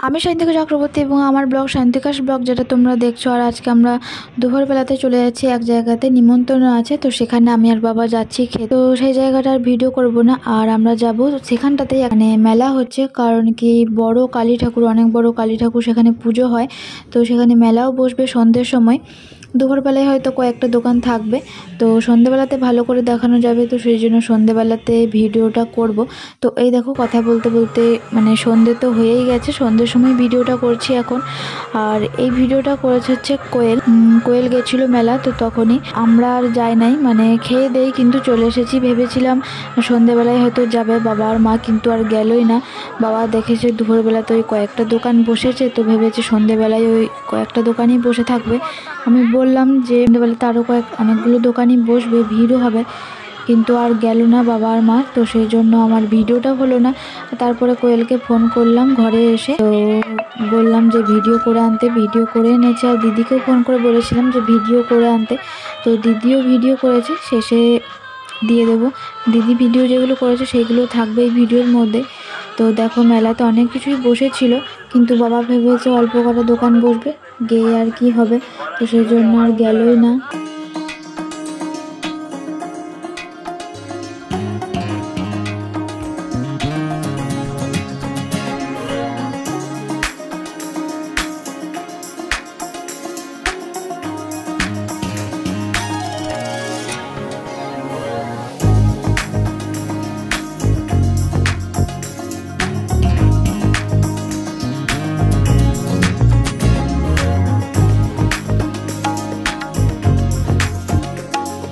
আমি সায়ন্তিকা চক্রবর্তী এবং আমার ব্লগ সায়ন্তিকাস ব্লগ যেটা তোমরা দেখছো। আর আজকে আমরা দুপুরবেলাতে চলে যাচ্ছি এক জায়গাতে, নিমন্ত্রণ আছে, তো সেখানে আমি আর বাবা যাচ্ছি খেতে। তো সেই জায়গাটার ভিডিও করব না, আর আমরা যাব সেখানটাতেই। মানে মেলা হচ্ছে, কারণ কি বড় কালী ঠাকুর, অনেক বড় কালী ঠাকুর, সেখানে পুজো হয়। তো সেখানে মেলাও বসবে সন্ধ্যের সময়। দুপুরবেলায় হয়তো কয়েকটা দোকান থাকবে, তো সন্ধ্যেবেলাতে ভালো করে দেখানো যাবে। তো সেই জন্য সন্ধ্যেবেলাতে ভিডিওটা করব। তো এই দেখো কথা বলতে বলতে মানে সন্ধ্যে তো হয়েই গেছে, সন্ধ্যের সময় ভিডিওটা করছি এখন। আর এই ভিডিওটা করেছে হচ্ছে কোয়েল গেছিলো মেলা, তো তখনই আমরা আর যাই নাই, মানে খেয়ে দেই কিন্তু চলে এসেছি। ভেবেছিলাম সন্ধ্যেবেলায় হয়তো যাবে বাবা আর মা, কিন্তু আর গেলই না। বাবা দেখেছে দুপুরবেলাতে ওই কয়েকটা দোকান বসেছে, তো ভেবেছে সন্ধ্যেবেলায় ওই কয়েকটা দোকানই বসে থাকবে। আমি বললাম যে সন্ধ্যেবেলাতে আরও অনেকগুলো দোকানই বসবে, ভিড়ও হবে, কিন্তু আর গেল না বাবা আর মা। তো সেই জন্য আমার ভিডিওটা হলো না। তারপরে কোয়েলকে ফোন করলাম ঘরে এসে, তো বললাম যে ভিডিও করে আনতে, ভিডিও করে এনেছে। আর দিদিকেও ফোন করে বলেছিলাম যে ভিডিও করে আনতে, তো দিদিও ভিডিও করেছে, শেষে দিয়ে দেবো। দিদি ভিডিও যেগুলো করেছে সেইগুলো থাকবে এই ভিডিওর মধ্যে। তো দেখো মেলাতে অনেক কিছুই বসেছিল, কিন্তু বাবা ভেবেছে অল্প কটা দোকান বসবে, গিয়ে আর কি হবে, তো সেই জন্য আর গেলই না।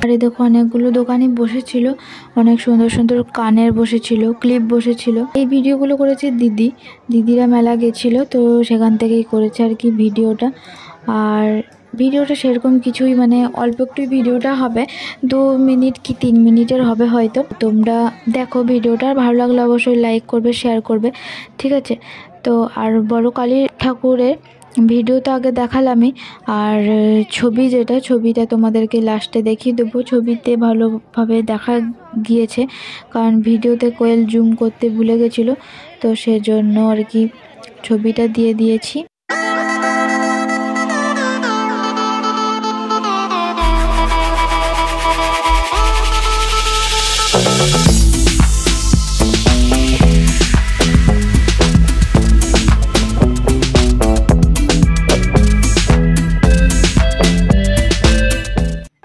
আর এই দেখো অনেকগুলো দোকানই বসেছিল, অনেক সুন্দর সুন্দর কানের বসেছিল, ক্লিপ বসেছিল। এই ভিডিওগুলো করেছে দিদিরা মেলা গেছিল, তো সেখান থেকেই করেছে আর কি ভিডিওটা। আর ভিডিওটা সেরকম কিছুই, মানে অল্প একটুই ভিডিওটা হবে, 2 মিনিট কি 3 মিনিটের হবে হয়তো। তোমরা দেখো ভিডিওটা, ভালো লাগলে অবশ্যই লাইক করবে, শেয়ার করবে, ঠিক আছে। তো আর বড় কালী ঠাকুরের ভিডিও তো আগে দেখালামই, আর ছবিটা তোমাদেরকে লাস্টে দেখিয়ে দেবো। ছবিতে ভালোভাবে দেখা গিয়েছে, কারণ ভিডিওতে কোয়েল জুম করতে ভুলে গেছিলো, তো সেজন্য আর কি ছবিটা দিয়ে দিয়েছি।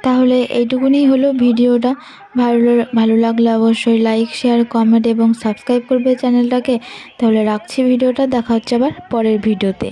তাহলে এইটুকুনি হলো ভিডিওটা। ভালো লাগলে অবশ্যই লাইক, শেয়ার, কমেন্ট এবং সাবস্ক্রাইব করবে চ্যানেলটাকে। তাহলে রাখছি ভিডিওটা, দেখা হচ্ছে আবার পরের ভিডিওতে।